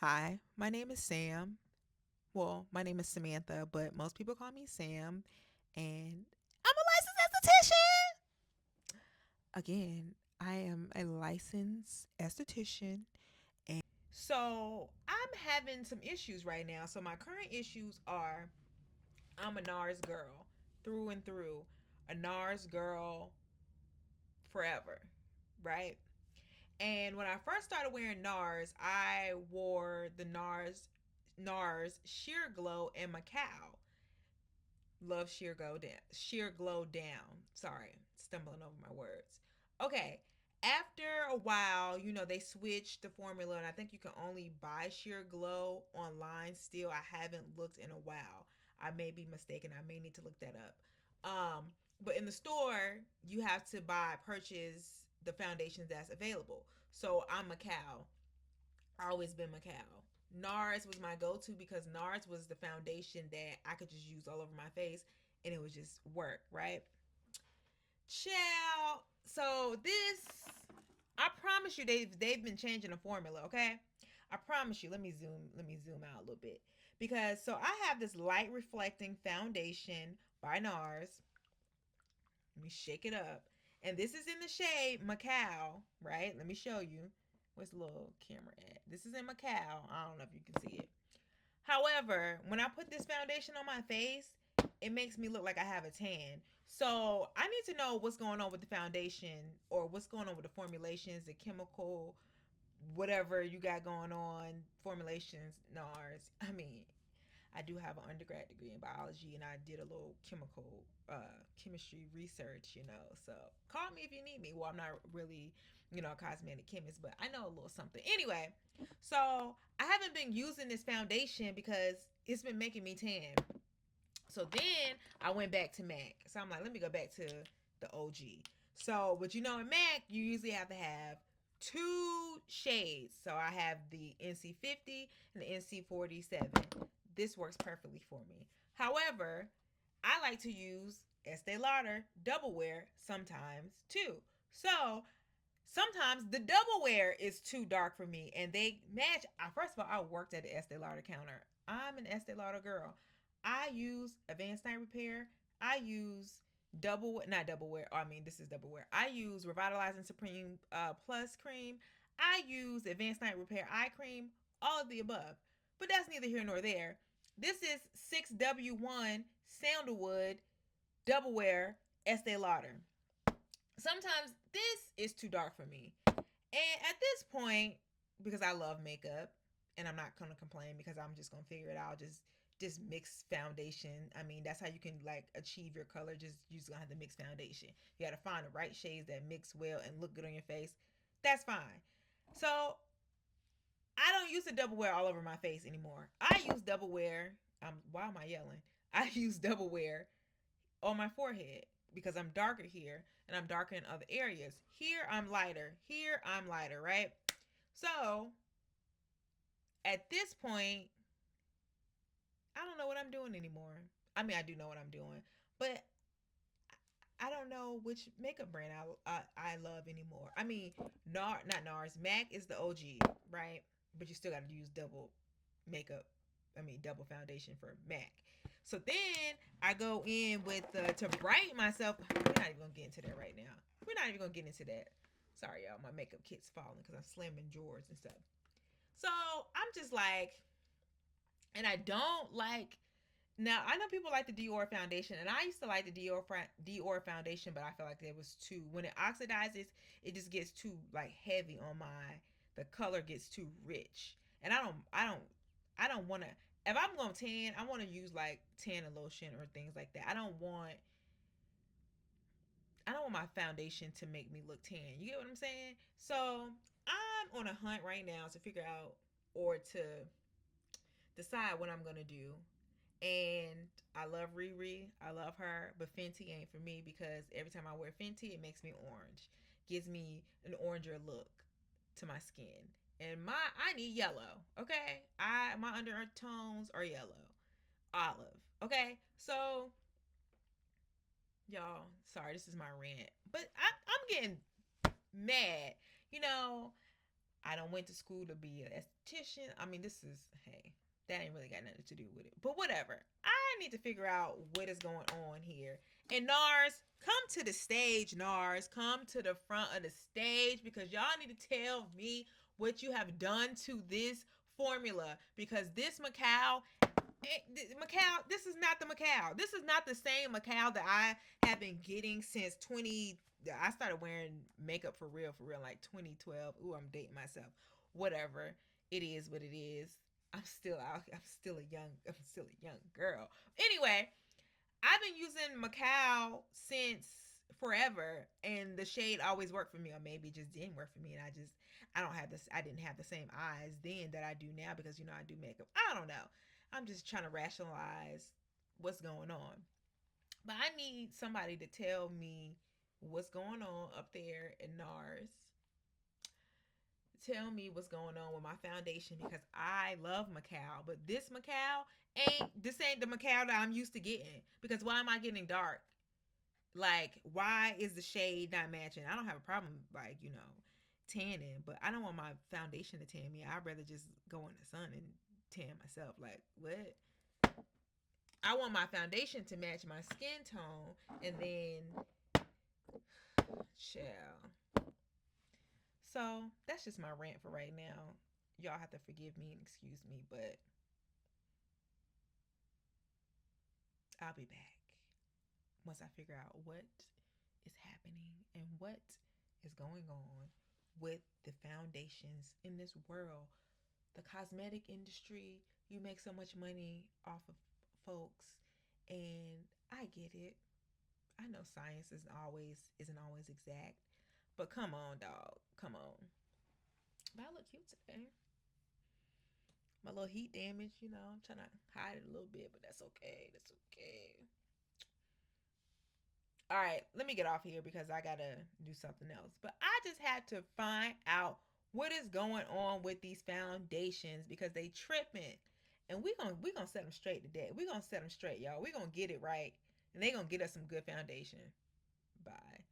Hi, my name is Sam. Well, my name is Samantha, but most people call me Sam. And I'm a licensed esthetician. Again, I am a licensed esthetician. So I'm having some issues right now. So my current issues are I'm a NARS girl through and through, a NARS girl forever, right? And when I first started wearing NARS, I wore the NARS Sheer Glow and Macau. Love Sheer Glow down. Sorry, stumbling over my words. Okay. After a while, they switched the formula, and I think you can only buy Sheer Glow online still. I haven't looked in a while. I may be mistaken. I may need to look that up. But in the store, you have to purchase the foundations that's available. So I'm Macau. I always been Macau. NARS was my go-to because NARS was the foundation that I could just use all over my face and it would just work, right? Child. So this, I promise you, they've been changing the formula, okay? I promise you. Let me zoom out a little bit because I have this light reflecting foundation by NARS. Let me shake it up, and this is in the shade Macau, right? Let me show you. Where's the little camera at? This is in Macau. I don't know if you can see it. However, when I put this foundation on my face, it makes me look like I have a tan. So I need to know what's going on with the foundation or what's going on with the formulations, the chemical, whatever you got going on, formulations, NARS. I mean, I do have an undergrad degree in biology and I did a little chemistry research, So call me if you need me. Well, I'm not really, a cosmetic chemist, but I know a little something. Anyway, so I haven't been using this foundation because it's been making me tan. So then I went back to MAC. So I'm like, let me go back to the OG. So, but in MAC, you usually have to have two shades. So I have the NC50 and the NC47. This works perfectly for me. However, I like to use Estee Lauder double wear sometimes too. So sometimes the double wear is too dark for me and they match. First of all, I worked at the Estee Lauder counter. I'm an Estee Lauder girl. I use Advanced Night Repair. I use not double wear. I mean, this is double wear. I use Revitalizing Supreme Plus cream. I use Advanced Night Repair eye cream. All of the above. But that's neither here nor there. This is 6W1 Sandalwood double wear Estee Lauder. Sometimes this is too dark for me. And at this point, because I love makeup and I'm not gonna complain because I'm just gonna figure it out, just mix foundation. I mean, that's how you can like achieve your color. You just gonna have to mix foundation. You gotta find the right shades that mix well and look good on your face. That's fine. So I don't use the double wear all over my face anymore. I use double wear. Why am I yelling? I use double wear on my forehead because I'm darker here and I'm darker in other areas. Here I'm lighter. Here I'm lighter, right? So at this point, I don't know what I'm doing anymore. I mean, I do know what I'm doing, but I don't know which makeup brand I love anymore. I mean, not NARS. MAC is the OG, right? But you still got to use double makeup. I mean, double foundation for MAC. So then I go in with to brighten myself. We're not even gonna get into that right now. We're not even gonna get into that. Sorry, y'all. My makeup kit's falling because I'm slamming drawers and stuff. So I'm just like, and I don't like. Now I know people like the Dior foundation, and I used to like the Dior foundation, but I feel like it was too when it oxidizes, it just gets too like heavy on my. The color gets too rich, and I don't want to. If I'm going to tan, I want to use like tan and lotion or things like that. I don't want my foundation to make me look tan. You get what I'm saying? So I'm on a hunt right now to figure out or to decide what I'm gonna do. And I love Riri. I love her, but Fenty ain't for me because every time I wear Fenty, it makes me orange, gives me an oranger look to my skin. And I need yellow. Okay, my undertones are yellow, olive. Okay, so y'all, sorry, this is my rant, but I'm getting mad. You know, I don't went to school to be an esthetician. I mean, this is, hey, that ain't really got nothing to do with it. But whatever. I need to figure out what is going on here. And NARS, come to the stage, NARS. Come to the front of the stage because y'all need to tell me what you have done to this formula. Because this Macau, this is not the Macau. This is not the same Macau that I have been getting since 20. I started wearing makeup for real, like 2012. Ooh, I'm dating myself. Whatever. It is what it is. I'm still out. I'm still a young girl. Anyway, I've been using Macau since forever, and the shade always worked for me, or maybe it just didn't work for me, and I don't have this. I didn't have the same eyes then that I do now because I do makeup. I don't know. I'm just trying to rationalize what's going on, but I need somebody to tell me what's going on up there in NARS. Tell me what's going on with my foundation because I love Macau, but this Macau ain't the Macau that I'm used to getting. Because why am I getting dark? Like, why is the shade not matching? I don't have a problem, like, tanning, but I don't want my foundation to tan me. I'd rather just go in the sun and tan myself. Like, what? I want my foundation to match my skin tone, and then, chill. So that's just my rant for right now. Y'all have to forgive me and excuse me, but I'll be back once I figure out what is happening and what is going on with the foundations in this world. The cosmetic industry, you make so much money off of folks, and I get it. I know science isn't always exact, but come on, dog, come on. But I look cute today. My little heat damage, I'm trying to hide it a little bit, but that's okay. That's okay. All right, let me get off here because I gotta do something else. But I just had to find out what is going on with these foundations because they tripping, and we gonna set them straight today. We gonna set them straight, y'all. We gonna get it right, and they gonna get us some good foundation. Bye.